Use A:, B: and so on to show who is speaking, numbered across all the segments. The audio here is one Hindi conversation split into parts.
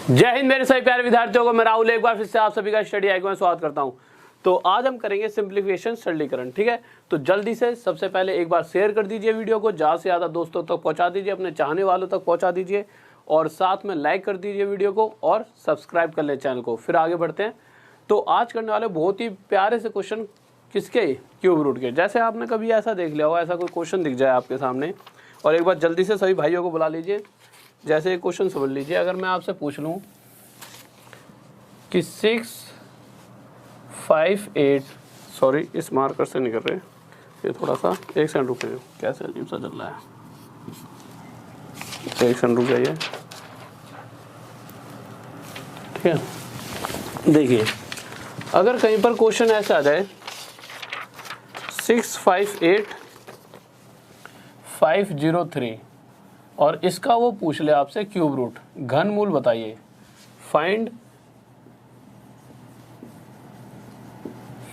A: जय हिंद मेरे सभी प्यारे विद्यार्थियों को, मैं राहुल एक बार फिर से आप सभी का स्टडी आइकन में स्वागत करता हूं। तो आज हम करेंगे सिंप्लीफिकेशन सरलीकरण। ठीक है, तो जल्दी से सबसे पहले एक बार शेयर कर दीजिए वीडियो को, ज़्यादा से ज़्यादा दोस्तों तक पहुंचा दीजिए, अपने चाहने वालों तक पहुंचा दीजिए और साथ में लाइक कर दीजिए वीडियो को और सब्सक्राइब कर ले चैनल को। फिर आगे बढ़ते हैं। तो आज करने वाले बहुत ही प्यारे से क्वेश्चन किसके, क्यूब रूट के। जैसे आपने कभी ऐसा देख लिया होगा, ऐसा कोई क्वेश्चन दिख जाए आपके सामने और एक बार जल्दी से सभी भाइयों को बुला लीजिए। जैसे एक क्वेश्चन समझ लीजिए, अगर मैं आपसे पूछ लूँ कि 6, 5, 8, सॉरी इस मार्कर से नहीं कर रहे, ये थोड़ा सा एक सेकंड रुक जाइए, कैसे अजीब सा चल रहा है, एक सेकंड रुक जाइए। ठीक है, देखिए अगर कहीं पर क्वेश्चन ऐसा आ जाए 6, 5, 8, 503 और इसका वो पूछ ले आपसे क्यूब रूट, घनमूल बताइए, फाइंड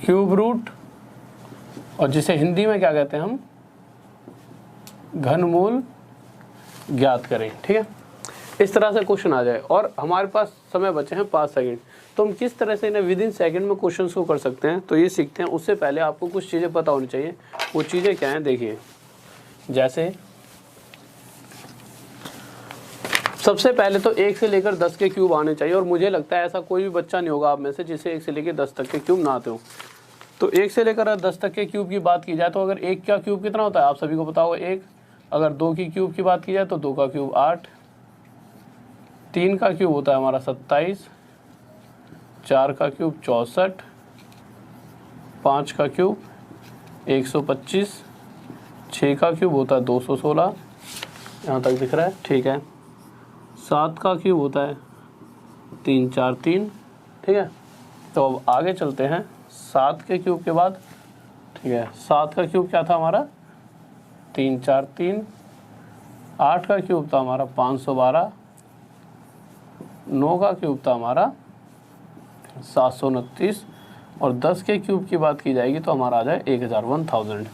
A: क्यूब रूट, और जिसे हिंदी में क्या कहते हैं हम, घनमूल ज्ञात करें। ठीक है, इस तरह से क्वेश्चन आ जाए और हमारे पास समय बचे हैं 5 सेकंड, तो हम किस तरह से इन्हें विद इन सेकंड में क्वेश्चंस को कर सकते हैं, तो ये सीखते हैं। उससे पहले आपको कुछ चीज़ें पता होनी चाहिए। वो चीज़ें क्या हैं, देखिए। जैसे सबसे पहले तो 1 से लेकर 10 के क्यूब आने चाहिए, और मुझे लगता है ऐसा कोई भी बच्चा नहीं होगा आप में से जिसे 1 से लेकर 10 तक के क्यूब ना आते हो। तो 1 से लेकर 10 तक के क्यूब की बात की जाए तो अगर 1 का क्यूब कितना होता है आप सभी को पता होगा 1। अगर 2 की क्यूब की बात की जाए तो 2 का क्यूब 8, 3 का क्यूब होता है हमारा 27, 4 का क्यूब 64, 5 का क्यूब 125, 6 का क्यूब होता है 216, यहाँ तक दिख रहा है। ठीक है, 7 का क्यूब होता है 343। ठीक है, तो अब आगे चलते हैं 7 के क्यूब के बाद। ठीक है, 7 का क्यूब क्या था हमारा 343, 8 का क्यूब था हमारा 512, 9 का क्यूब था हमारा 729 और 10 के क्यूब की बात की जाएगी तो हमारा आ जाए 1000।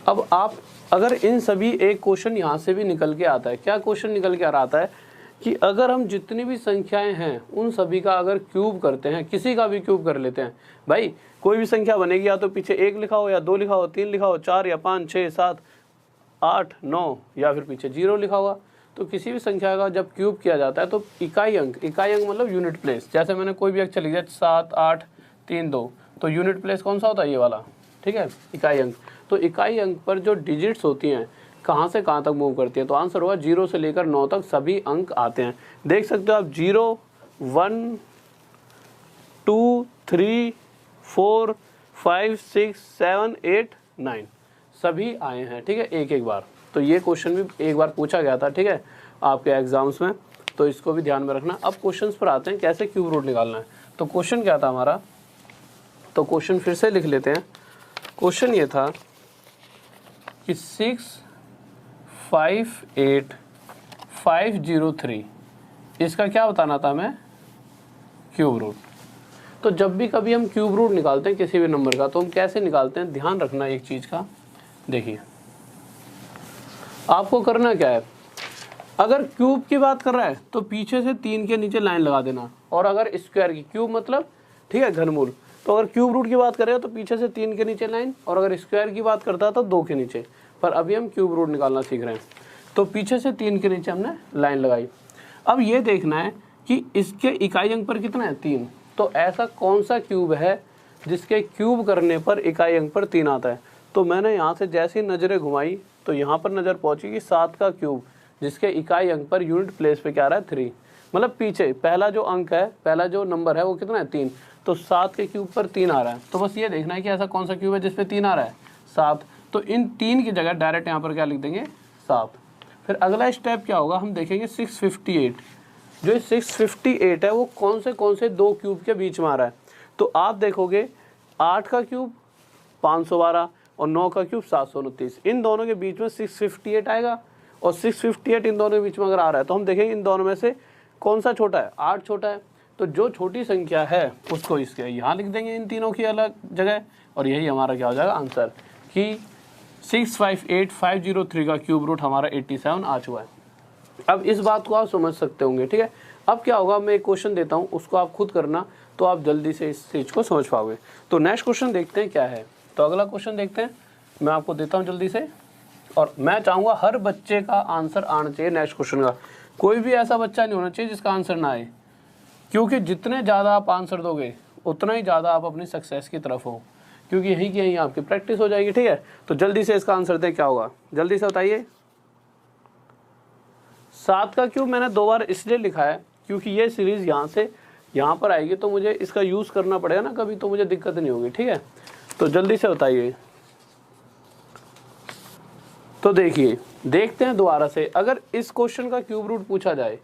A: अब आप अगर इन सभी, एक क्वेश्चन यहाँ से भी निकल के आता है। क्या क्वेश्चन निकल के आ रहा आता है कि अगर हम जितनी भी संख्याएं हैं उन सभी का अगर क्यूब करते हैं, किसी का भी क्यूब कर लेते हैं, भाई कोई भी संख्या बनेगी, या तो पीछे 1 लिखा हो या 2 लिखा हो, 3 लिखा हो, 4 या 5, 6, 7, 8, 9 या फिर पीछे 0 लिखा होगा, तो किसी भी संख्या का जब क्यूब किया जाता है तो इकाई अंक मतलब यूनिट प्लेस, जैसे मैंने कोई भी अक्षर लिख दिया 7, 8, 3, 2, तो यूनिट प्लेस कौन सा होता है, ये वाला। ठीक है, इकाई अंक। तो इकाई अंक पर जो डिजिट्स होती हैं कहाँ से कहाँ तक मूव करती है, तो आंसर होगा 0 से लेकर 9 तक सभी अंक आते हैं। देख सकते हो आप 0, 1, 2, 3, 4, 5, 6, 7, 8, 9 सभी आए हैं। ठीक है, एक एक बार। तो ये क्वेश्चन भी एक बार पूछा गया था, ठीक है, आपके एग्जाम्स में, तो इसको भी ध्यान में रखना। अब क्वेश्चंस पर आते हैं, कैसे क्यूब रूट निकालना है। तो क्वेश्चन क्या था हमारा, तो क्वेश्चन फिर से लिख लेते हैं। क्वेश्चन ये था कि 6, 5, 8, 503 इसका क्या बताना था हमें, क्यूब रूट। तो जब भी कभी हम क्यूब रूट निकालते हैं किसी भी नंबर का, तो हम कैसे निकालते हैं, ध्यान रखना एक चीज़ का। देखिए आपको करना क्या है, अगर क्यूब की बात कर रहा है तो पीछे से 3 के नीचे लाइन लगा देना, और अगर स्क्वायर की, क्यूब मतलब ठीक है घनमूल, तो अगर क्यूब रूट की बात कर रहे हो तो पीछे से 3 के नीचे लाइन, और अगर स्क्वायर की बात करता है तो 2 के नीचे। पर अभी हम क्यूब रूट निकालना सीख रहे हैं, तो पीछे से 3 के नीचे हमने लाइन लगाई। अब ये देखना है कि इसके इकाई अंक पर कितना है, 3। तो ऐसा कौन सा क्यूब है जिसके क्यूब करने पर इकाई अंक पर 3 आता है। तो मैंने यहाँ से जैसी नज़रें घुमाई तो यहाँ पर नज़र पहुँची कि 7 का क्यूब जिसके इकाई अंक पर यूनिट प्लेस पे क्या आ रहा है, 3, मतलब पीछे पहला जो अंक है, पहला जो नंबर है वो कितना है, 3। तो 7 के क्यूब पर 3 आ रहा है। तो बस ये देखना है कि ऐसा कौन सा क्यूब है जिसपे 3 आ रहा है, 7। तो इन 3 की जगह डायरेक्ट यहाँ पर क्या लिख देंगे, 7। फिर अगला स्टेप क्या होगा, हम देखेंगे 658। जो 658 है वो कौन से 2 क्यूब के बीच में आ रहा है। तो आप देखोगे 8 का क्यूब 512 और 9 का क्यूब 729, इन दोनों के बीच में 658 आएगा, और 658 इन दोनों के बीच में अगर आ रहा है तो हम देखेंगे इन दोनों में से कौन सा छोटा है, 8 छोटा है। तो जो छोटी संख्या है उसको इसके यहाँ लिख देंगे, इन तीनों की अलग जगह, और यही हमारा क्या हो जाएगा आंसर, कि 658,503 का क्यूब रूट हमारा 87 आ चुका है। अब इस बात को आप समझ सकते होंगे, ठीक है। अब क्या होगा, मैं एक क्वेश्चन देता हूँ, उसको आप खुद करना, तो आप जल्दी से इस चीज़ को समझ पाओगे। तो नेक्स्ट क्वेश्चन देखते हैं क्या है। तो अगला क्वेश्चन देखते हैं, मैं आपको देता हूँ जल्दी से, और मैं चाहूँगा हर बच्चे का आंसर आना चाहिए नेक्स्ट क्वेश्चन का। कोई भी ऐसा बच्चा नहीं होना चाहिए जिसका आंसर ना आए, क्योंकि जितने ज़्यादा आप आंसर दोगे उतना ही ज़्यादा आप अपनी सक्सेस की तरफ हो, क्योंकि यहीं की यहीं आपकी प्रैक्टिस हो जाएगी। ठीक है, तो जल्दी से इसका आंसर दें, क्या होगा जल्दी से बताइए। 7 का क्यूब मैंने 2 बार इसलिए लिखा है क्योंकि ये सीरीज़ यहाँ से यहाँ पर आएगी, तो मुझे इसका यूज़ करना पड़ेगा ना कभी, तो मुझे दिक्कत नहीं होगी। ठीक है, तो जल्दी से बताइए। तो देखिए, देखते हैं दोबारा से, अगर इस क्वेश्चन का क्यूब रूट पूछा जाए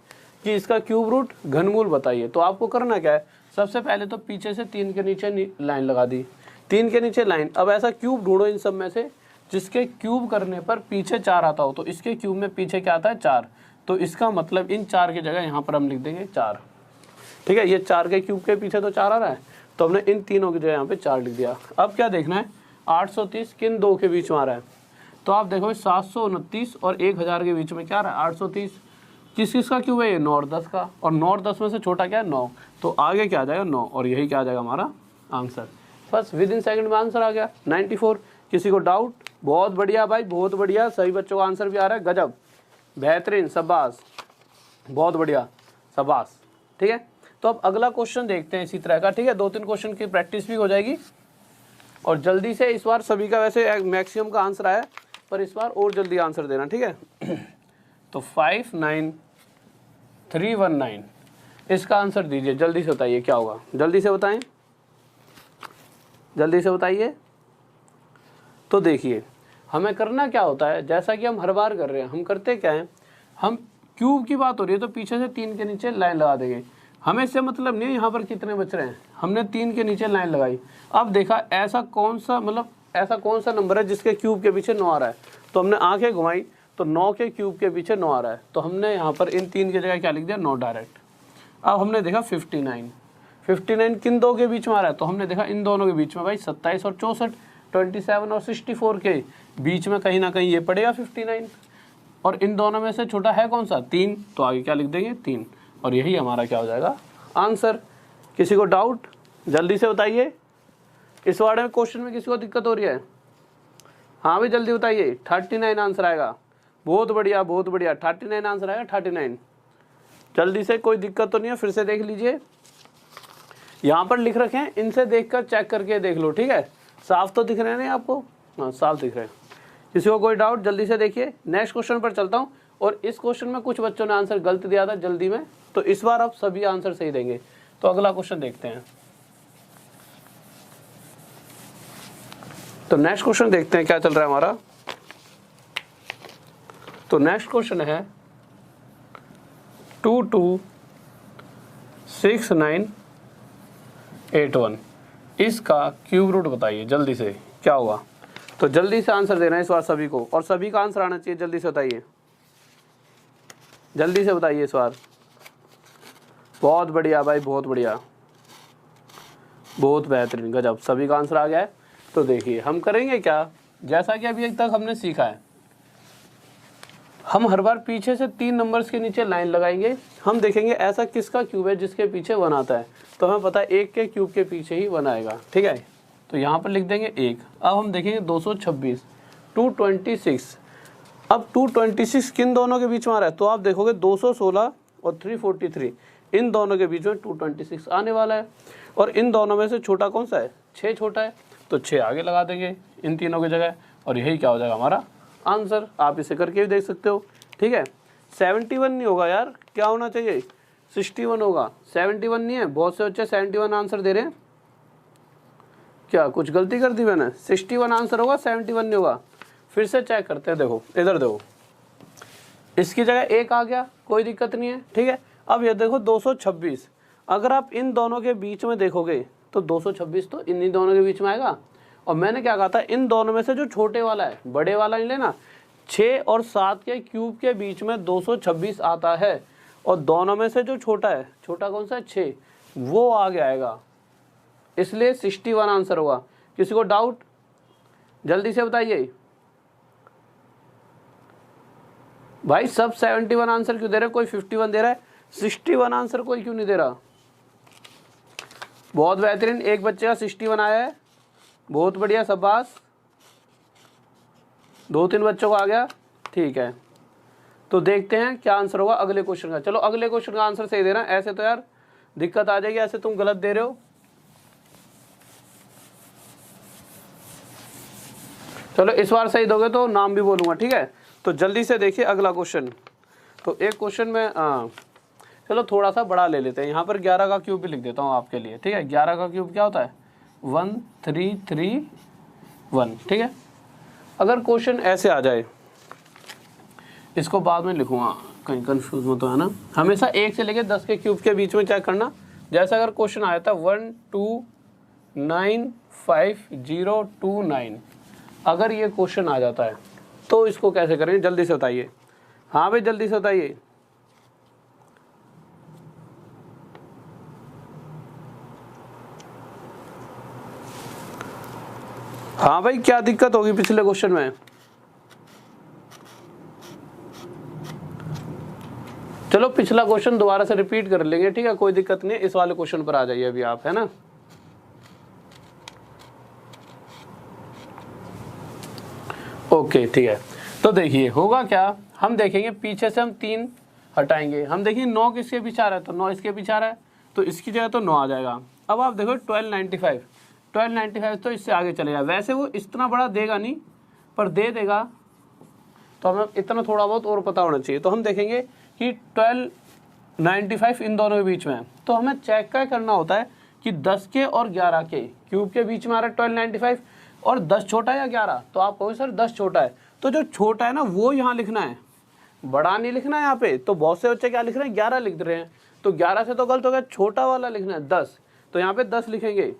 A: कि इसका क्यूब रूट घनमूल बताइए, तो आपको करना क्या है, सबसे पहले तो पीछे से 3 के नीचे लाइन लगा दी, 3 के नीचे लाइन। अब ऐसा क्यूब ढूंढो इन सब में से जिसके क्यूब करने पर पीछे 4 आता हो, तो इसके क्यूब में पीछे क्या आता है 4, तो इसका मतलब इन 4 की जगह यहाँ पर हम लिख देंगे 4। ठीक है, ये 4 के क्यूब के पीछे तो 4 आ रहा है, तो हमने इन तीनों की जगह यहाँ पे 4 लिख दिया। अब क्या देखना है, 830 किन 2 के बीच में आ रहा है, तो आप देखो 729 और 1000 के बीच में क्या आ रहा है 830। किस किस का क्यूब है ये, 9 और 10 का, और 9 और 10 में से छोटा क्या है 9, तो आगे क्या आ जाएगा 9, और यही क्या आ जाएगा हमारा आंसर। बस विद इन सेकंड में आंसर आ गया 94। किसी को डाउट? बहुत बढ़िया भाई, बहुत बढ़िया, सही बच्चों का आंसर भी आ रहा है, गजब, बेहतरीन, शाबाश, बहुत बढ़िया, शाबाश। ठीक है, तो अब अगला क्वेश्चन देखते हैं इसी तरह का। ठीक है, 2-3 क्वेश्चन की प्रैक्टिस भी हो जाएगी, और जल्दी से इस बार सभी का वैसे मैक्सिमम का आंसर आया, पर इस बार और जल्दी आंसर देना। ठीक है, तो 59319 इसका आंसर दीजिए, जल्दी से बताइए क्या होगा, जल्दी से बताएं, जल्दी से बताइए। तो देखिए, हमें करना क्या होता है, जैसा कि हम हर बार कर रहे हैं, हम करते क्या है, हम क्यूब की बात हो रही है तो पीछे से 3 के नीचे लाइन लगा देंगे, हमें इससे मतलब नहीं है यहाँ पर कितने बच रहे हैं, हमने 3 के नीचे लाइन लगाई। अब देखा ऐसा कौन सा, मतलब ऐसा कौन सा नंबर है जिसके क्यूब के पीछे 9 आ रहा है, तो हमने आंखें घुमाई तो 9 के क्यूब के पीछे 9 आ रहा है, तो हमने यहाँ पर इन 3 की जगह क्या लिख दिया 9 डायरेक्ट। अब हमने देखा 59 किन 2 के बीच में आ रहा है, तो हमने देखा इन दोनों के बीच में भाई 27 और 64, 27 और 64 के बीच में कहीं ना कहीं ये पड़ेगा 59, और इन दोनों में से छोटा है कौन सा 3, तो आगे क्या लिख देंगे 3, और यही हमारा क्या हो जाएगा आंसर। किसी को डाउट? जल्दी से बताइए, इस वाले में क्वेश्चन में किसी को दिक्कत हो रही है? हाँ भी जल्दी बताइए, 39 आंसर आएगा, बहुत बढ़िया बहुत बढ़िया, 39 आंसर आएगा, 39। जल्दी से, कोई दिक्कत तो नहीं है, फिर से देख लीजिए, यहाँ पर लिख रखे हैं, इनसे देखकर चेक करके देख लो। ठीक है, साफ तो दिख रहे हैं नहीं आपको? हाँ साफ दिख रहे हैं। किसी को कोई डाउट? जल्दी से देखिए, नेक्स्ट क्वेश्चन पर चलता हूँ, और इस क्वेश्चन में कुछ बच्चों ने आंसर गलत दिया था जल्दी में, तो इस बार आप सभी आंसर सही देंगे। तो अगला क्वेश्चन देखते हैं, तो नेक्स्ट क्वेश्चन देखते हैं क्या चल रहा है हमारा। तो नेक्स्ट क्वेश्चन है 226981, इसका क्यूब रूट बताइए जल्दी से क्या होगा। तो जल्दी से आंसर देना है इस बार सभी को, और सभी का आंसर आना चाहिए, जल्दी से बताइए, जल्दी से बताइए इस बार। बहुत बढ़िया भाई, बहुत बढ़िया, बहुत बेहतरीन, गजब, सभी का आंसर आ गया है। तो देखिए, हम करेंगे क्या, जैसा कि अभी तक हमने सीखा है, हम हर बार पीछे से 3 नंबर्स के नीचे लाइन लगाएंगे, हम देखेंगे ऐसा किसका क्यूब है जिसके पीछे 1 आता है, तो हमें पता है 1 के क्यूब के पीछे ही 1 आएगा। ठीक है, तो यहाँ पर लिख देंगे 1। अब हम देखेंगे 226, 226, अब 226 किन दोनों के बीच में आ रहा है, तो आप देखोगे 216 और 343, इन दोनों के बीच में 226 आने वाला है, और इन दोनों में से छोटा कौन सा है, 6 छोटा है, तो 6 आगे लगा देंगे इन तीनों की जगह, और यही क्या हो जाएगा हमारा आंसर। आप इसे करके भी देख सकते हो। ठीक है, 71 नहीं होगा यार, क्या होना चाहिए 61 होगा, 71 नहीं है, बहुत से बच्चे 71 आंसर दे रहे हैं, क्या कुछ गलती कर दी मैंने, 61 आंसर होगा, 71 नहीं होगा। फिर से चेक करते हैं, देखो इधर देखो, इसकी जगह 1 आ गया, कोई दिक्कत नहीं है। ठीक है, अब ये देखो 226, अगर आप इन दोनों के बीच में देखोगे तो 226 तो इन्हीं दोनों के बीच में आएगा, और मैंने क्या कहा था, इन दोनों में से जो छोटे वाला है, बड़े वाला नहीं लेना, 6 और 7 के क्यूब के बीच में 226 आता है, और दोनों में से जो छोटा है, छोटा कौन सा है 6, वो आगे आएगा, इसलिए 61 आंसर होगा। किसी को डाउट? जल्दी से बताइए भाई, सब 71 आंसर क्यों दे रहे हैं, कोई 51 दे रहा है, 61 आंसर कोई क्यों नहीं दे रहा? बहुत बेहतरीन, एक बच्चे का 61 आया है, बहुत बढ़िया, शाबाश। 2-3 बच्चों को आ गया, ठीक है। तो देखते हैं क्या आंसर होगा अगले क्वेश्चन का। चलो अगले क्वेश्चन का आंसर सही देना, ऐसे तो यार दिक्कत आ जाएगी, ऐसे तुम गलत दे रहे हो। चलो इस बार सही दोगे तो नाम भी बोलूंगा, ठीक है। तो जल्दी से देखिए अगला क्वेश्चन। तो एक क्वेश्चन में चलो थोड़ा सा बड़ा ले लेते हैं, यहाँ पर 11 का क्यूब भी लिख देता हूँ आपके लिए, ठीक है। 11 का क्यूब क्या होता है? 1331, ठीक है। अगर क्वेश्चन ऐसे आ जाए, इसको बाद में लिखूंगा, कहीं कंफ्यूज मत है ना। हमेशा 1 से लेकर 10 के क्यूब के बीच में चेक करना। जैसा अगर क्वेश्चन आया था 1295,029, अगर ये क्वेश्चन आ जाता है तो इसको कैसे करेंगे, जल्दी से बताइए। हाँ भाई जल्दी से बताइए। हाँ भाई क्या दिक्कत होगी पिछले क्वेश्चन में? चलो पिछला क्वेश्चन दोबारा से रिपीट कर लेंगे, ठीक है, कोई दिक्कत नहीं। इस वाले क्वेश्चन पर आ जाइए अभी आप, है ना। ओके ठीक है। तो देखिए होगा क्या, हम देखेंगे पीछे से हम 3 हटाएंगे, हम देखेंगे 9 किसके पीछे आ रहा है, तो 9 इसके पीछे आ रहा है, तो इसकी जगह तो 9 आ जाएगा। अब आप देखो 1295 तो इससे आगे चलेगा। वैसे वो इतना बड़ा देगा नहीं, पर दे देगा, तो हमें इतना थोड़ा बहुत और पता होना चाहिए। तो हम देखेंगे कि 1295 इन दोनों के बीच में है, तो हमें चेक क्या करना होता है कि 10 के और 11 के क्यूब के बीच में आ रहा है 1295, और 10 छोटा है या 11, तो आप कहोगे सर 10 छोटा है, तो जो छोटा है ना वो यहाँ लिखना है, बड़ा नहीं लिखना है यहाँ पे। तो बहुत से बच्चे क्या लिख रहे हैं, 11 लिख रहे हैं, तो 11 से तो गलत हो गया, छोटा वाला लिखना है 10, तो यहाँ पे 10 लिखेंगे,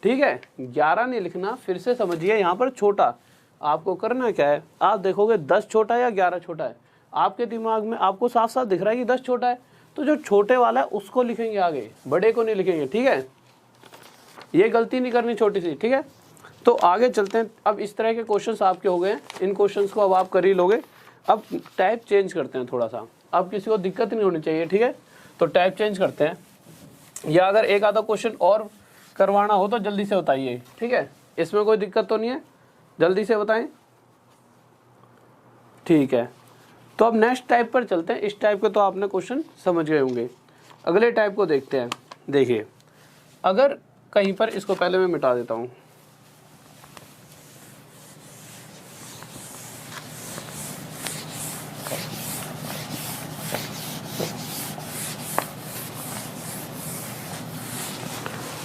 A: ठीक है। 11 नहीं लिखना, फिर से समझिए, यहाँ पर छोटा आपको करना क्या है, आप देखोगे 10 छोटा है या 11 छोटा है, आपके दिमाग में आपको साफ साफ दिख रहा है कि 10 छोटा है, तो जो छोटे वाला है उसको लिखेंगे आगे, बड़े को नहीं लिखेंगे, ठीक है। ये गलती नहीं करनी छोटी सी, ठीक है। तो आगे चलते हैं। अब इस तरह के क्वेश्चंस आपके हो गए हैं, इन क्वेश्चंस को अब आप कर ही लोगे। अब टाइप चेंज करते हैं थोड़ा सा, अब किसी को दिक्कत नहीं होनी चाहिए, ठीक है। तो टाइप चेंज करते हैं, या अगर एक आधा क्वेश्चन और करवाना हो तो जल्दी से बताइए, ठीक है। इसमें कोई दिक्कत तो नहीं है, जल्दी से बताएं, ठीक है। तो अब नेक्स्ट टाइप पर चलते हैं। इस टाइप के तो आपने क्वेश्चन समझ गए होंगे। अगले टाइप को देखते हैं। देखिए अगर कहीं पर, इसको पहले मैं मिटा देता हूँ,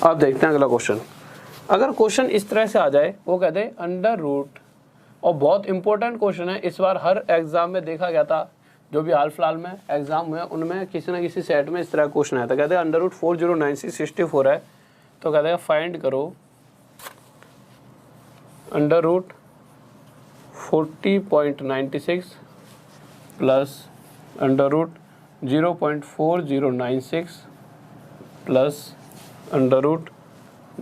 A: अब देखते हैं अगला क्वेश्चन। अगर क्वेश्चन इस तरह से आ जाए, वो कहते हैं अंडर रूट, और बहुत इंपॉर्टेंट क्वेश्चन है, इस बार हर एग्जाम में देखा गया था, जो भी हाल फिलहाल में एग्जाम हुए उनमें किसी न किसी सेट में इस तरह क्वेश्चन आया था। कहते हैं अंडर रूट 409664 है, तो कहते हैं फाइंड करो under root 40.96 plus under root 0.4096 plus under root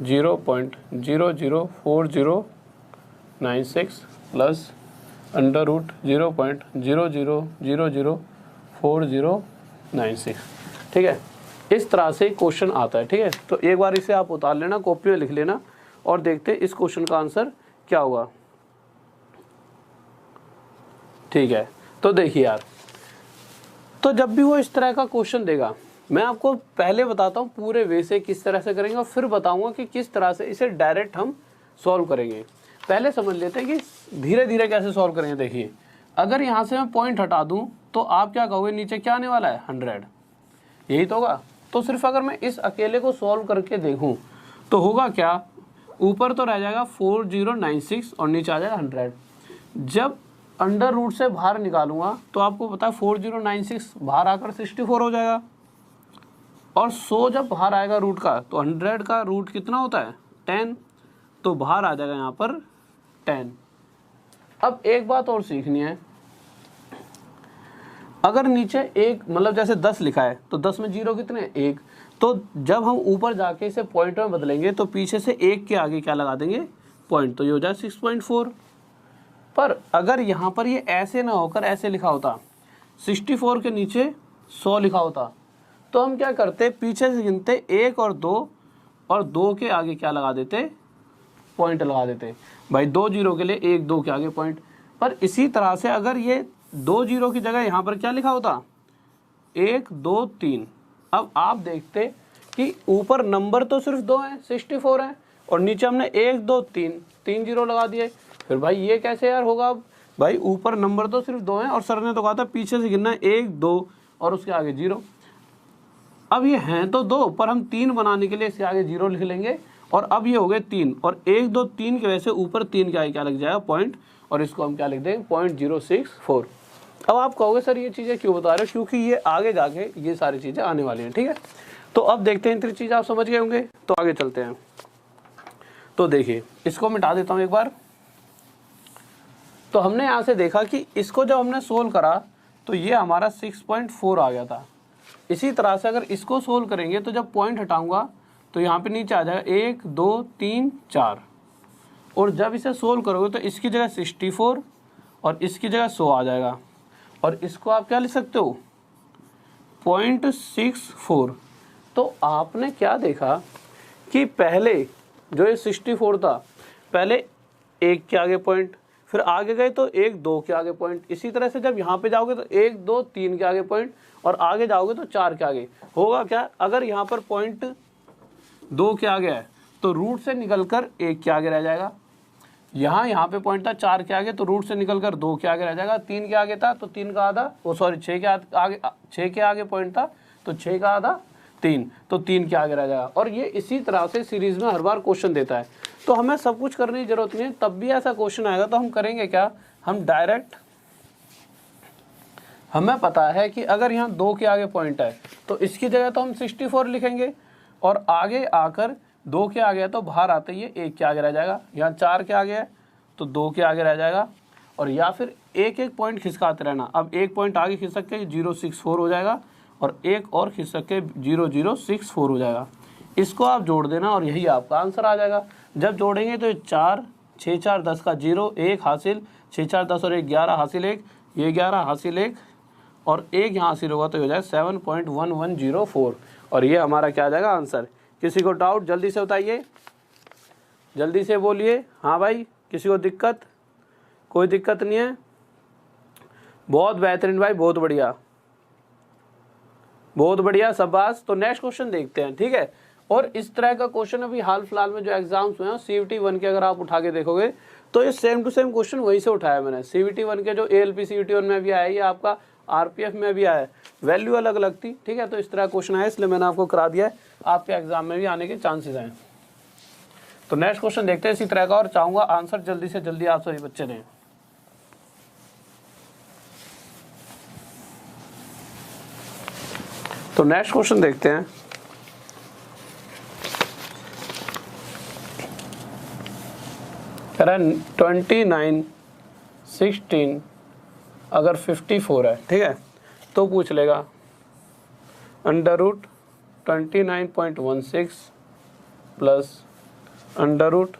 A: 0.004096 plus under root 0.00004096, ठीक है। इस तरह से क्वेश्चन आता है, ठीक है। तो एक बार इसे आप उतार लेना, कॉपी में लिख लेना, और देखते हैं इस क्वेश्चन का आंसर क्या होगा, ठीक है। तो देखिए यार, तो जब भी वो इस तरह का क्वेश्चन देगा, मैं आपको पहले बताता हूँ पूरे वे से किस तरह से करेंगे, और फिर बताऊंगा कि किस तरह से इसे डायरेक्ट हम सॉल्व करेंगे। पहले समझ लेते हैं कि धीरे धीरे कैसे सॉल्व करेंगे। देखिए अगर यहाँ से मैं पॉइंट हटा दूँ तो आप क्या कहोगे, नीचे क्या आने वाला है 100, यही तो होगा। तो सिर्फ अगर मैं इस अकेले को सॉल्व करके देखूँ तो होगा क्या, ऊपर तो रह जाएगा 4096 और नीचे आ जाएगा 100। जब अंडर रूट से बाहर निकालूंगा तो आपको पता है 4096 बाहर आकर 64 हो जाएगा, और 100 जब बाहर आएगा रूट का, तो 100 का रूट कितना होता है 10, तो बाहर आ जाएगा यहाँ पर 10। अब एक बात और सीखनी है, अगर नीचे एक मतलब जैसे 10 लिखा है तो 10 में जीरो कितने, 1, तो जब हम ऊपर जाके इसे पॉइंट में बदलेंगे तो पीछे से 1 के आगे क्या लगा देंगे, पॉइंट, तो ये हो जाए 6.4। पर अगर यहाँ पर ये ऐसे ना होकर ऐसे लिखा होता, 64 के नीचे 100 लिखा होता, तो हम क्या करते, पीछे से गिनते 1 और 2, और 2 के आगे क्या लगा देते, पॉइंट लगा देते। भाई 2 जीरो के लिए 1 2 के आगे पॉइंट। पर इसी तरह से अगर ये 2 जीरो की जगह यहाँ पर क्या लिखा होता, 1 2 3। अब आप देखते कि ऊपर नंबर तो सिर्फ 2 हैं, 64 हैं, और नीचे हमने 1 2 3 जीरो लगा दिए। फिर भाई ये कैसे यार होगा। अब भाई ऊपर नंबर तो सिर्फ 2 हैं, और सर ने तो कहा था पीछे से गिनना 1 2 और उसके आगे 0। अब ये हैं तो 2, पर हम 3 बनाने के लिए इसके आगे 0 लिख लेंगे, और अब ये हो गए 3, और 1 2 3 की वजह से ऊपर 3 के आगे क्या लग जाएगा, पॉइंट, और इसको हम क्या लिख देंगे, 0.064। अब आप कहोगे सर ये चीज़ें क्यों बता रहे हो, क्योंकि ये आगे जाके ये सारी चीज़ें आने वाली हैं, ठीक है। तो अब देखते हैं, इतनी चीज़ आप समझ गए होंगे, तो आगे चलते हैं। तो देखिए इसको मिटा देता हूँ एक बार। तो हमने यहाँ से देखा कि इसको जब हमने सोल्व करा तो ये हमारा 6.4 आ गया था। इसी तरह से अगर इसको सोल्व करेंगे तो जब पॉइंट हटाऊंगा तो यहाँ पे नीचे आ जाएगा 1 2 3 4, और जब इसे सोल्व करोगे तो इसकी जगह 64 और इसकी जगह 100 आ जाएगा, और इसको आप क्या लिख सकते हो, 0.64। तो आपने क्या देखा कि पहले जो ये 64 था, पहले 1 के आगे पॉइंट, फिर आगे गए तो 1 2 के आगे पॉइंट। इसी तरह से जब यहाँ पे जाओगे तो 1 2 3 के आगे पॉइंट, और आगे जाओगे तो 4 के आगे। होगा क्या, अगर यहाँ पर पॉइंट 2 के आगे है तो रूट से निकलकर 1 के आगे रह जाएगा। यहाँ पे पॉइंट था 4 के आगे, तो रूट से निकलकर 2 के आगे रह जाएगा। 3 के आगे था तो 3 का आधा, 6 के आगे पॉइंट था तो 6 का आधा 3, तो 3 के आगे रह जाएगा। और ये इसी तरह से सीरीज में हर बार क्वेश्चन देता है, तो हमें सब कुछ करने की जरूरत नहीं है। तब भी ऐसा क्वेश्चन आएगा तो हम करेंगे क्या, हम डायरेक्ट, हमें पता है कि अगर यहाँ 2 के आगे पॉइंट है तो इसकी जगह तो हम 64 लिखेंगे, और आगे आकर 2 के आगे है तो बाहर आते ही 1 के आगे रह जाएगा। यहाँ 4 के आगे है तो 2 के आगे रह जाएगा, और या फिर एक एक पॉइंट खिसकाते रहना। अब एक पॉइंट आगे खिसक के 064 हो जाएगा, और एक और खिसक के 0064 हो जाएगा। इसको आप जोड़ देना और यही आपका आंसर आ जाएगा। जब जोड़ेंगे तो 4 6 4 10 का 0, 1 हासिल, 6 4 10 और 1 11 हासिल, 1 ये 11 हासिल, 1 और 1 यहाँ हासिल होगा तो हो जाएगा 7.1104, और ये हमारा क्या आ जाएगा आंसर। किसी को डाउट जल्दी से बताइए, जल्दी से बोलिए। हाँ भाई, किसी को दिक्कत, कोई दिक्कत नहीं है, बहुत बेहतरीन भाई, बहुत बढ़िया, बहुत बढ़िया, शाबाश। तो नेक्स्ट क्वेश्चन देखते हैं, ठीक है। और इस तरह का क्वेश्चन अभी हाल फिलहाल में जो एग्जाम्स हुए हैं CVT 1 के अगर आप उठा के देखोगे तो ये सेम टू सेम क्वेश्चन वहीं से उठाया मैंने। CVT 1 के जो ALP CVT 1 में भी आया, ये आपका RPF में भी आया, वैल्यू अलग अलग थी, ठीक है। तो इस तरह क्वेश्चन आया, इसलिए मैंने आपको करा दिया है, आपके एग्जाम में भी आने के चांसेस हैं। तो नेक्स्ट क्वेश्चन देखते हैं इसी तरह का, और चाहूंगा आंसर जल्दी से जल्दी आप सभी बच्चे दें। तो नेक्स्ट क्वेश्चन देखते हैं। कह रहा है 29 16 अगर 54 है, ठीक है, तो पूछ लेगा under root 29.16 plus under root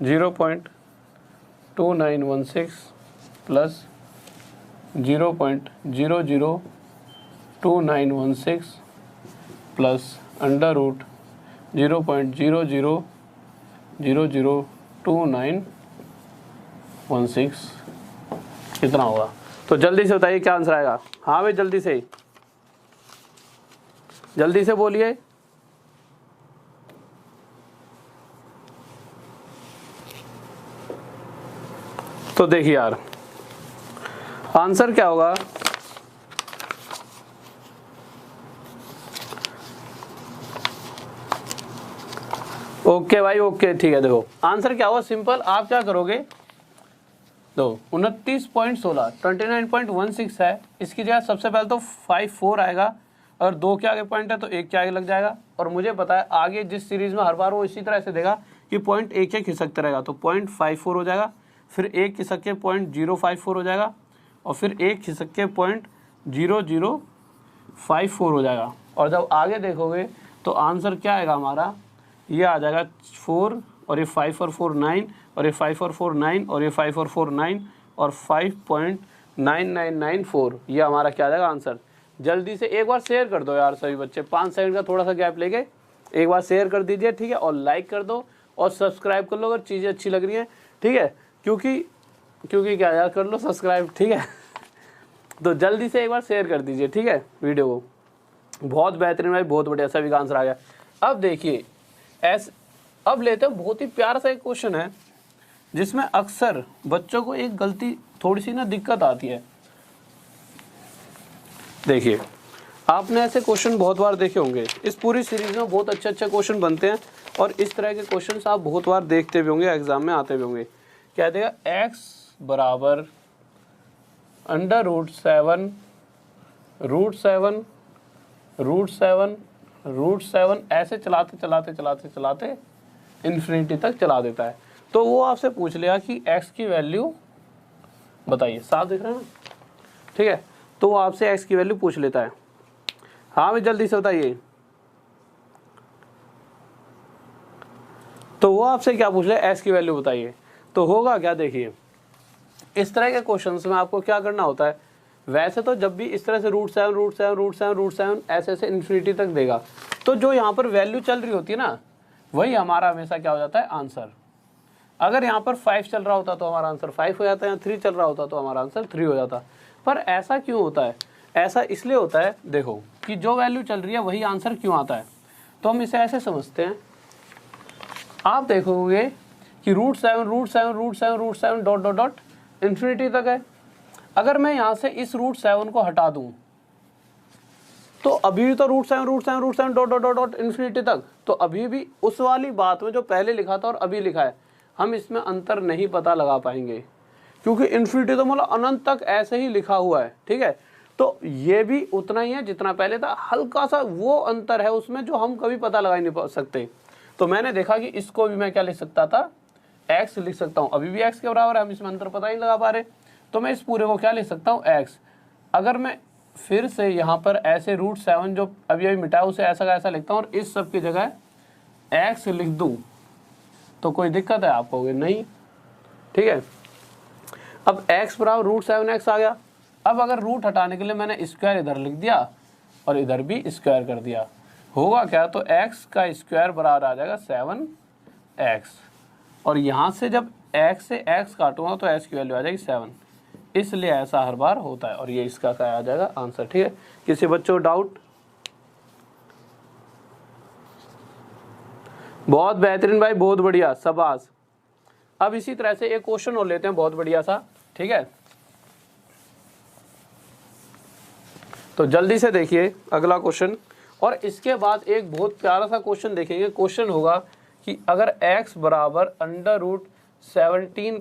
A: 0.2916 plus 0.002916 plus under root 0.00002916 कितना होगा। तो जल्दी से बताइए क्या आंसर आएगा। हाँ भाई जल्दी से बोलिए। तो देखिए यार आंसर क्या होगा। ओके भाई ओके, ठीक है। देखो आंसर क्या होगा, सिंपल। आप क्या करोगे, दो 29.16 29.16 है, इसकी जगह सबसे पहले तो 54 आएगा, अगर 2 के आगे पॉइंट है तो 1 के आगे लग जाएगा। और मुझे पता है आगे जिस सीरीज में हर बार वो इसी तरह से देगा कि पॉइंट 1 खिसकते रहेगा, तो 0.54 हो जाएगा, फिर 1 खिसक के 0.054 हो जाएगा, और फिर 1 खिसक के 0.0054 हो जाएगा। और जब आगे देखोगे तो आंसर क्या आएगा हमारा, ये आ जाएगा 4, और ये 5 और 4 9, और ये 5 और 4 9, और ये 5 और 4 9, और 5.9994, ये हमारा क्या आ जाएगा आंसर। जल्दी से एक बार शेयर कर दो यार सभी बच्चे, 5 सेकंड का थोड़ा सा गैप लेके एक बार शेयर कर दीजिए, ठीक है, और लाइक कर दो और सब्सक्राइब कर लो अगर चीज़ें अच्छी लग रही हैं, ठीक है, क्योंकि क्या यार कर लो सब्सक्राइब, ठीक है। तो जल्दी से एक बार शेयर कर दीजिए, ठीक है, वीडियो को। बहुत बेहतरीन भाई, बहुत बढ़िया, सभी का आंसर आ गया। अब देखिए अब लेते हैं बहुत ही प्यारा सा एक क्वेश्चन है जिसमें अक्सर बच्चों को एक गलती थोड़ी सी ना दिक्कत आती है। देखिए आपने ऐसे क्वेश्चन बहुत बार देखे होंगे, इस पूरी सीरीज में बहुत अच्छे अच्छे क्वेश्चन बनते हैं और इस तरह के क्वेश्चन आप बहुत बार देखते भी होंगे, एग्जाम में आते भी होंगे। क्या देगा, x बराबर √7 √7 ऐसे चलाते इन्फिनिटी तक चला देता है। तो वो आपसे पूछ लिया कि x की वैल्यू बताइए, साफ दिख रहा है ना, ठीक है, तो वो आपसे x की वैल्यू पूछ लेता है। हाँ भाई जल्दी से बताइए, तो वो आपसे क्या पूछ ले, x की वैल्यू बताइए। तो होगा क्या, देखिए इस तरह के क्वेश्चंस में आपको क्या करना होता है, वैसे तो जब भी इस तरह से √7 ऐसे इन्फिनिटी तक देगा, तो जो यहाँ पर वैल्यू चल रही होती है ना, वही हमारा हमेशा क्या हो जाता है, आंसर। अगर यहाँ पर 5 चल रहा होता तो हमारा आंसर 5 हो जाता है, या 3 चल रहा होता तो हमारा आंसर 3 हो जाता। पर ऐसा क्यों होता है, ऐसा इसलिए होता है देखो कि जो वैल्यू चल रही है वही आंसर क्यों आता है। तो हम इसे ऐसे समझते हैं, आप देखोगे कि √7 डॉट इन्फिनिटी तक है। अगर मैं यहाँ से इस √7 को हटा दूं तो अभी भी तो √7 डॉट इन्फिनिटी तक, तो अभी भी उस वाली बात में जो पहले लिखा था और अभी लिखा है, हम इसमें अंतर नहीं पता लगा पाएंगे, क्योंकि इन्फिनिटी तो मतलब अनंत तक ऐसे ही लिखा हुआ है, ठीक है। तो ये भी उतना ही है जितना पहले था, हल्का सा वो अंतर है उसमें जो हम कभी पता लगा ही नहीं सकते। तो मैंने देखा कि इसको भी मैं क्या लिख सकता था, x लिख सकता हूँ, अभी भी x के बराबर है, हम इसमें अंतर पता ही लगा पा रहे, तो मैं इस पूरे को क्या लिख सकता हूँ, x। अगर मैं फिर से यहाँ पर ऐसे √7 जो अभी अभी मिटाया उसे ऐसा का ऐसा लिखता हूँ और इस सब की जगह x लिख दूँ तो कोई दिक्कत है आप कहोगे नहीं, ठीक है। अब x बराबर √7x आ गया। अब अगर रूट हटाने के लिए मैंने स्क्वायर इधर लिख दिया और इधर भी स्क्वायर कर दिया, होगा क्या, तो x का स्क्वायर बराबर आ जाएगा 7x, और यहाँ से जब x से x काटूंगा तो x की वैल्यू आ जाएगी 7, इसलिए ऐसा हर बार होता है। और ये इसका क्या आ जाएगा, आंसर, ठीक है। किसी बच्चों डाउट? बहुत बेहतरीन भाई, बहुत बढ़िया, शाबाश। अब इसी तरह से एक क्वेश्चन और लेते हैं बहुत बढ़िया सा, ठीक है। तो जल्दी से देखिए अगला क्वेश्चन, और इसके बाद एक बहुत प्यारा सा क्वेश्चन देखेंगे। क्वेश्चन होगा कि अगर x बराबर √17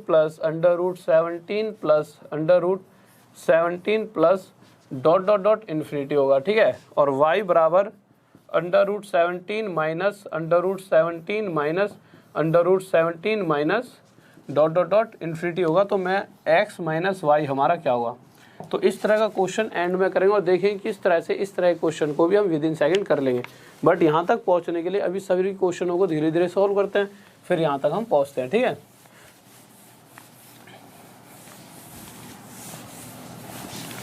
A: प्लस डॉट इन्फिनिटी होगा, ठीक है, और y बराबर √17 माइनस डॉट इन्फिनिटी होगा, तो मैं x माइनस y हमारा क्या होगा। तो इस तरह का क्वेश्चन एंड में करेंगे और देखेंगे किस तरह से इस तरह के क्वेश्चन को भी हम विद इन सेकंड कर लेंगे। बट यहाँ तक पहुँचने के लिए अभी सभी क्वेश्चनों को धीरे धीरे सॉल्व करते हैं, फिर यहाँ तक हम पहुँचते हैं, ठीक है।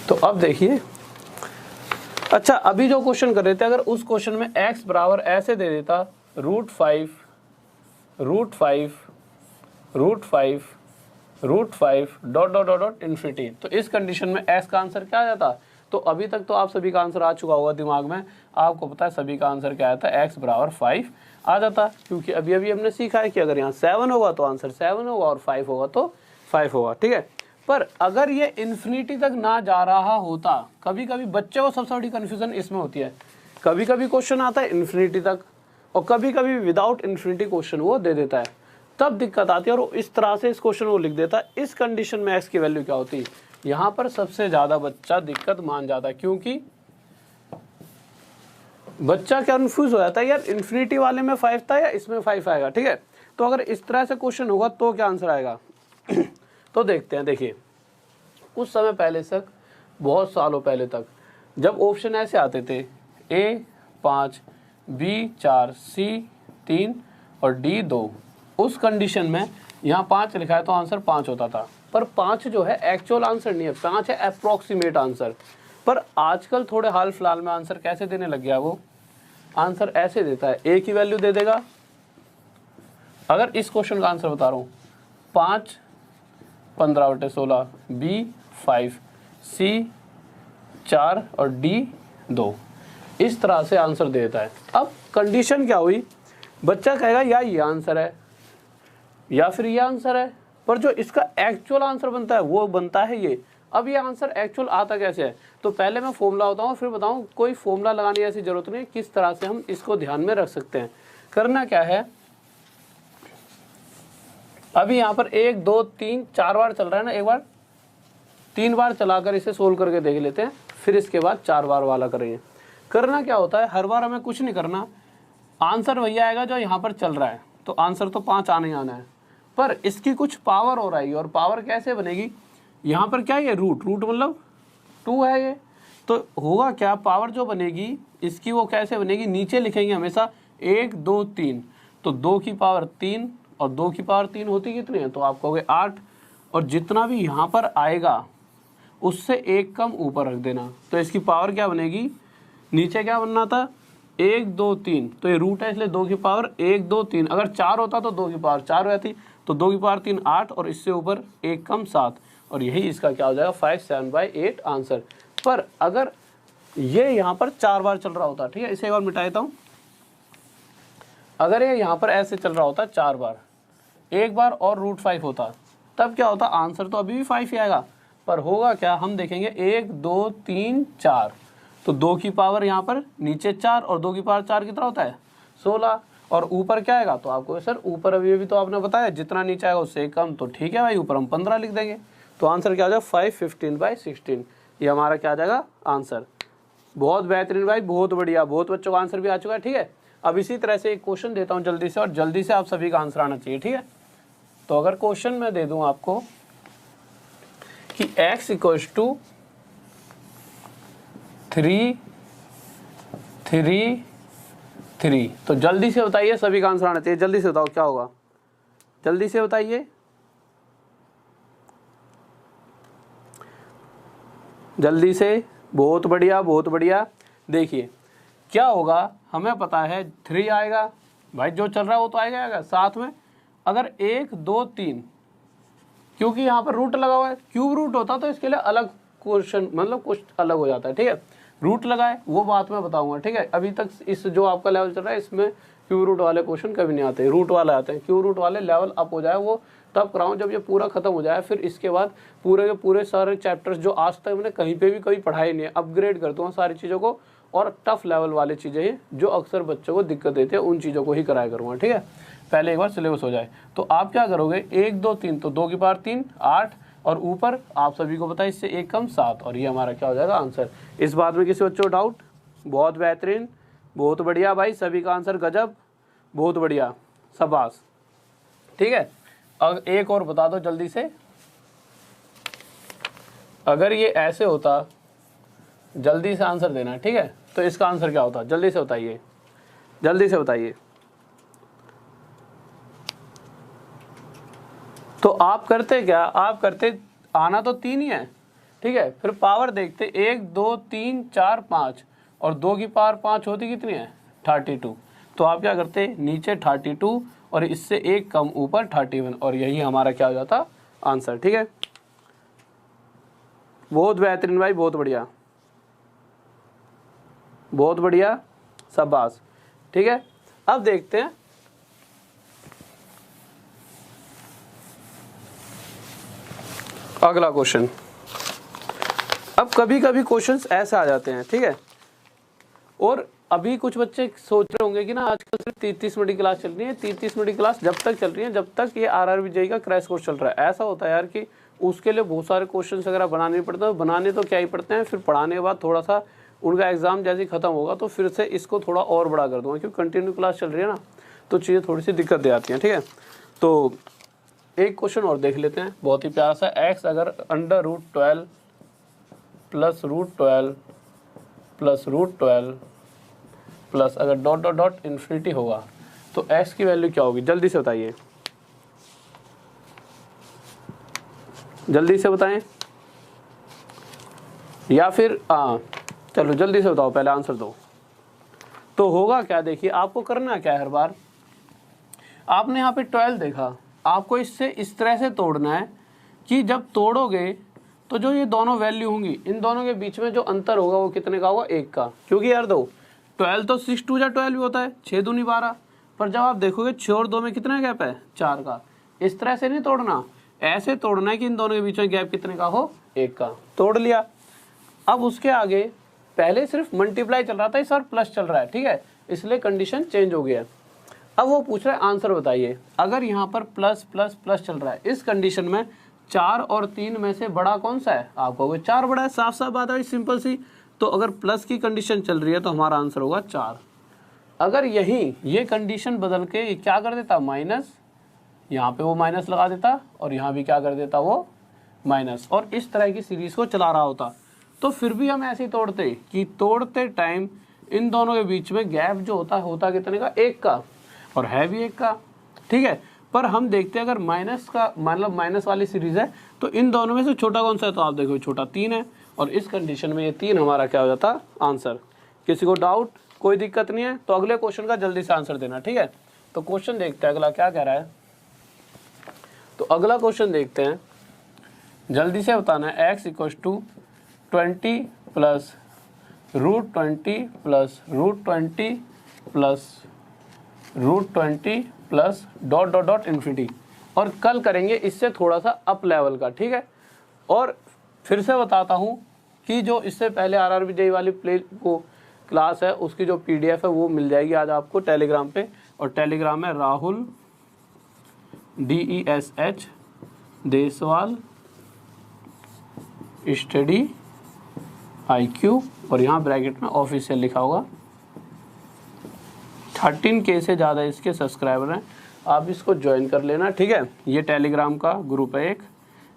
A: तो अब देखिए, अच्छा अभी जो क्वेश्चन कर रहे थे, अगर उस क्वेश्चन में x बराबर ऐसे दे देता √5 डॉट इन्फिनिटी, तो इस कंडीशन में x का आंसर क्या आ जाता। तो अभी तक तो आप सभी का आंसर आ चुका होगा दिमाग में, आपको पता है सभी का आंसर क्या आता है, x बराबर 5 आ जाता, क्योंकि अभी अभी हमने सीखा है कि अगर यहाँ 7 होगा तो आंसर 7 होगा और 5 होगा तो 5 होगा, ठीक है। पर अगर ये इन्फिनिटी तक ना जा रहा होता, कभी कभी बच्चे को सबसे बड़ी कन्फ्यूजन इसमें होती है, कभी कभी क्वेश्चन आता है इन्फिनिटी तक और कभी कभी विदाउट इन्फिनिटी क्वेश्चन वो दे देता है, तब दिक्कत आती है और इस तरह से इस क्वेश्चन को लिख देता है। इस कंडीशन में x की वैल्यू क्या होती, यहाँ पर सबसे ज़्यादा बच्चा दिक्कत मान जाता है, क्योंकि बच्चा क्या कन्फ्यूज हो जाता है, यार इन्फिनिटी वाले में 5 था या इसमें 5 आएगा, ठीक है। तो अगर इस तरह से क्वेश्चन होगा तो क्या आंसर आएगा तो देखते हैं। देखिए कुछ समय पहले तक, बहुत सालों पहले तक, जब ऑप्शन ऐसे आते थे A 5, B 4, C 3 और D 2, उस कंडीशन में यहाँ 5 लिखा है तो आंसर 5 होता था। पर 5 जो है एक्चुअल आंसर नहीं है, 5 है अप्रोक्सीमेट आंसर। पर आजकल थोड़े हाल फिलहाल में आंसर कैसे देने लग गया, वो आंसर ऐसे देता है, ए की वैल्यू दे देगा। अगर इस क्वेश्चन का आंसर बता रहा हूँ 5 15/16, बी 5, सी 4 और डी 2, इस तरह से आंसर देता है। अब कंडीशन क्या हुई, बच्चा कहेगा या ये आंसर है या फिर ये आंसर है, पर जो इसका एक्चुअल आंसर बनता है वो बनता है ये। अब ये आंसर एक्चुअल आता कैसे है, तो पहले मैं फॉर्मूला बताऊँ फिर बताऊँ, कोई फॉर्मूला लगाने की ऐसी जरूरत नहीं, किस तरह से हम इसको ध्यान में रख सकते हैं। करना क्या है, अभी यहाँ पर 1 2 3 4 बार चल रहा है ना, एक बार 3 बार चलाकर इसे सोल्व करके देख लेते हैं, फिर इसके बाद 4 बार वाला करेंगे। करना क्या होता है, हर बार हमें कुछ नहीं करना, आंसर वही आएगा जो यहाँ पर चल रहा है, तो आंसर तो 5 आने ही आना है, पर इसकी कुछ पावर और आएगी। और पावर कैसे बनेगी, यहाँ पर क्या है ये रूट मतलब 2 है ये, तो होगा क्या, पावर जो बनेगी इसकी वो कैसे बनेगी, नीचे लिखेंगे हमेशा 1 2 3, तो 2 की पावर 3 और 2 की पावर 3 होती कितनी है, तो आप कहोगे 8, और जितना भी यहाँ पर आएगा उससे 1 कम ऊपर रख देना, तो इसकी पावर क्या बनेगी, नीचे क्या बनना था 1 2 3, तो ये रूट है इसलिए 2 की पावर 1 2 3, अगर 4 होता तो 2 की पावर 4 हो जाती, तो 2 की पावर 3 8 और इससे ऊपर 1 कम 7, और यही इसका क्या हो जाएगा 5 7/8 आंसर। पर अगर ये यहाँ पर 4 बार चल रहा होता, ठीक है, इसे एक बार मिटा देता हूँ, अगर ये यहाँ पर ऐसे चल रहा होता 4 बार, 1 बार और √5 होता, तब क्या होता, आंसर तो अभी भी 5 ही आएगा, पर होगा क्या, हम देखेंगे 1 2 3 4, तो 2 की पावर यहाँ पर नीचे 4 और 2 की पावर 4 कितना होता है 16, और ऊपर क्या आएगा, तो आपको सर ऊपर अभी तो आपने बताया जितना नीचे आएगा उससे कम, तो ठीक है भाई, ऊपर हम 15 लिख देंगे, तो आंसर क्या हो जाएगा 5 15/16, ये हमारा क्या आ जाएगा आंसर। बहुत बेहतरीन भाई, बहुत बढ़िया, बहुत बच्चों का आंसर भी आ चुका है, ठीक है। अब इसी तरह से एक क्वेश्चन देता हूँ जल्दी से, और जल्दी से आप सभी का आंसर आना चाहिए, ठीक है। तो अगर क्वेश्चन मैं दे दूं आपको कि x = 3 3 3, तो जल्दी से बताइए, सभी का आंसर आना चाहिए, जल्दी से बताओ क्या होगा, जल्दी से बताइए, जल्दी से, बहुत बढ़िया बहुत बढ़िया। देखिए क्या होगा, हमें पता है 3 आएगा भाई, जो चल रहा है वो तो आएगा, साथ में अगर 1 2 3, क्योंकि यहाँ पर रूट लगा हुआ है, क्यूब रूट होता तो इसके लिए अलग क्वेश्चन, मतलब कुछ अलग हो जाता है, ठीक है, रूट लगाए वो बात मैं बताऊंगा, ठीक है। अभी तक इस जो आपका लेवल चल रहा है इसमें क्यूब रूट वाले क्वेश्चन कभी नहीं आते, रूट वाले आते हैं, क्यूब रूट वाले लेवल अप हो जाए वो तब कराऊँ जब ये पूरा खत्म हो जाए, फिर इसके बाद पूरे के पूरे सारे चैप्टर्स जो आज तक मैंने कहीं पे भी कभी पढ़ाई नहीं है, अपग्रेड कर दूँगा सारी चीज़ों को, और टफ लेवल वाली चीज़ें हैं जो अक्सर बच्चों को दिक्कत देती है, उन चीज़ों को ही कराया करूँगा, ठीक है। पहले एक बार सिलेबस हो जाए, तो आप क्या करोगे 1 2 3, तो 2 की पावर 3 8, और ऊपर आप सभी को पता है इससे 1 कम 7, और ये हमारा क्या हो जाएगा आंसर। इस बात में किसी बच्चों को डाउट, बहुत बेहतरीन, बहुत बढ़िया भाई, सभी का आंसर गजब, बहुत बढ़िया, शाबाश, ठीक है। अब एक और बता दो जल्दी से, अगर ये ऐसे होता, जल्दी से आंसर देना, ठीक है, तो इसका आंसर क्या होता, जल्दी से बताइए, जल्दी से बताइए। तो आप करते क्या, आप करते, आना तो 3 ही है, ठीक है, फिर पावर देखते 1 2 3 4 5, और 2 की पावर 5 होती कितनी है 32, तो आप क्या करते नीचे 32 और इससे 1 कम ऊपर 31, और यही हमारा क्या हो जाता आंसर, ठीक है। बहुत बेहतरीन भाई, बहुत बढ़िया, बहुत बढ़िया, शाबाश, ठीक है। अब देखते हैं अगला क्वेश्चन। अब कभी कभी क्वेश्चंस ऐसे आ जाते हैं, ठीक है, और अभी कुछ बच्चे सोच रहे होंगे कि ना आजकल सिर्फ 30 मिनट की क्लास चल रही है, 30 मिनट की क्लास जब तक चल रही है जब तक ये RRB JEE का क्रैश कोर्स चल रहा है। ऐसा होता है यार कि उसके लिए बहुत सारे क्वेश्चंस वगैरह बनाने पड़ते हैं, बनाने तो क्या ही पड़ते हैं, फिर पढ़ाने के बाद थोड़ा सा उनका एग्जाम जैसे ही खत्म होगा तो फिर से इसको थोड़ा और बड़ा कर दूंगा, क्योंकि कंटिन्यू क्लास चल रही है ना, तो चीज़ें थोड़ी सी दिक्कत दे आती हैं, ठीक है। तो एक क्वेश्चन और देख लेते हैं, बहुत ही प्यारा सा, x अगर √12 प्लस √12 प्लस √12 प्लस अगर डॉट डॉट डॉट इन्फिनिटी होगा तो x की वैल्यू क्या होगी, जल्दी से बताइए, जल्दी से बताएं। या फिर चलो जल्दी से बताओ, पहले आंसर दो। तो होगा क्या, देखिए आपको करना क्या है, हर बार आपने यहाँ पे 12 देखा, आपको इससे इस तरह से तोड़ना है कि जब तोड़ोगे तो जो ये दोनों वैल्यू होंगी, इन दोनों के बीच में जो अंतर होगा वो कितने का होगा, 1 का। क्योंकि यार दो 12 तो 6 2 12 भी होता है, 6 दूनी 12, पर जब आप देखोगे 6 और 2 में कितना गैप है, 4 का। इस तरह से नहीं तोड़ना, ऐसे तोड़ना है कि इन दोनों के बीच में गैप कितने का हो, 1 का। तोड़ लिया। अब उसके आगे पहले सिर्फ मल्टीप्लाई चल रहा था, इस बार प्लस चल रहा है, ठीक है, इसलिए कंडीशन चेंज हो गया। अब वो पूछ रहा है आंसर बताइए। अगर यहाँ पर प्लस प्लस प्लस चल रहा है, इस कंडीशन में 4 और 3 में से बड़ा कौन सा है, आप कहोगे 4 बड़ा है, साफ साफ बात है, सिंपल सी। तो अगर प्लस की कंडीशन चल रही है तो हमारा आंसर होगा 4। अगर यही ये कंडीशन बदल के क्या कर देता, माइनस, यहाँ पे वो माइनस लगा देता और यहाँ भी क्या कर देता, वो माइनस, और इस तरह की सीरीज को चला रहा होता, तो फिर भी हम ऐसे ही तोड़ते कि तोड़ते टाइम इन दोनों के बीच में गैप जो होता कितने का, 1 का, और है भी 1 का, ठीक है। पर हम देखते हैं अगर माइनस का मतलब माइनस वाली सीरीज है तो इन दोनों में से छोटा कौन सा है, तो आप देखो छोटा 3 है, और इस कंडीशन में ये 3 हमारा क्या हो जाता, आंसर। किसी को डाउट, कोई दिक्कत नहीं है, तो अगले क्वेश्चन का जल्दी से आंसर देना, ठीक है। तो क्वेश्चन देखते हैं अगला क्या कह रहा है। तो अगला क्वेश्चन देखते हैं, जल्दी से बताना है। x = 20 plus √20 plus √20 plus √20 plus dot dot dot infinity, और कल करेंगे इससे थोड़ा सा अप लेवल का, ठीक है। और फिर से बताता हूँ कि जो इससे पहले RRB JEE वाली प्ले को क्लास है उसकी जो PDF है वो मिल जाएगी आज आपको टेलीग्राम पे, और टेलीग्राम में Rahul DESH Deswal study IQ, और यहाँ ब्रैकेट में ऑफिशियल लिखा होगा। 13K से ज़्यादा इसके सब्सक्राइबर हैं, आप इसको ज्वाइन कर लेना, ठीक है। ये टेलीग्राम का ग्रुप है एक,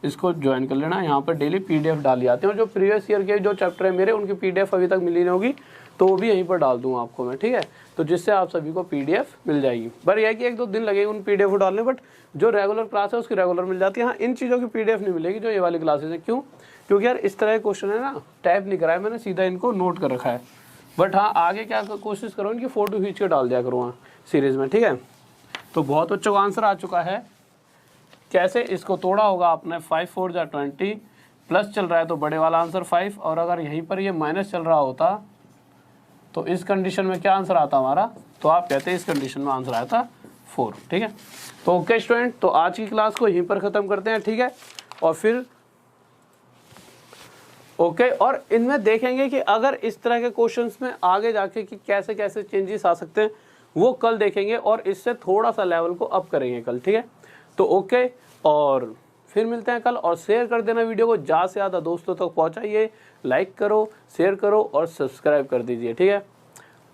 A: इसको ज्वाइन कर लेना। यहाँ पर डेली PDF डाली जाते हैं, और जो प्रीवियस ईयर के जो चैप्टर है मेरे उनकी PDF अभी तक मिली नहीं होगी, तो वो भी यहीं पर डाल दूँगा आपको मैं, ठीक है। तो जिससे आप सभी को PDF मिल जाएगी। पर यह है कि 1-2 दिन लगेगा उन PDF को डालने, बट जो रेगुलर क्लास है उसकी रेगुलर मिल जाती है। हाँ, इन चीज़ों की PDF नहीं मिलेगी जो ये वाली क्लासेज है। क्यों? क्योंकि यार इस तरह के क्वेश्चन है ना, टाइप नहीं कराया मैंने, सीधा इनको नोट कर रखा है। बट हाँ, आगे क्या कोशिश करो इनकी फ़ोटो खींच के डाल दिया करो वहाँ सीरीज़ में, ठीक है। तो बहुत बच्चों का आंसर आ चुका है। कैसे इसको तोड़ा होगा आपने, 5 4 जा 20, प्लस चल रहा है तो बड़े वाला आंसर 5, और अगर यहीं पर ये माइनस चल रहा होता तो इस कंडीशन में क्या आंसर आता हमारा, तो आप कहते हैं इस कंडीशन में आंसर आया था 4, ठीक है। तो ओके स्टूडेंट, तो आज की क्लास को यहीं पर ख़त्म करते हैं, ठीक है। और फिर ओके, और इनमें देखेंगे कि अगर इस तरह के क्वेश्चंस में आगे जाके कि कैसे कैसे चेंजेस आ सकते हैं वो कल देखेंगे, और इससे थोड़ा सा लेवल को अप करेंगे कल, ठीक है। तो ओके, और फिर मिलते हैं कल, और शेयर कर देना वीडियो को, ज़्यादा से ज़्यादा दोस्तों तक पहुंचाइए, लाइक करो, शेयर करो और सब्सक्राइब कर दीजिए, ठीक है।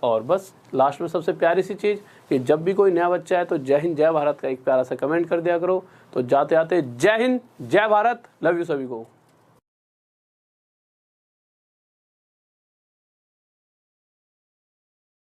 A: और बस लास्ट में सबसे प्यारी सी चीज़ कि जब भी कोई नया बच्चा है तो जय हिंद जय भारत का एक प्यारा सा कमेंट कर दिया करो। तो जाते जाते जय हिंद जय भारत, लव यू सभी को।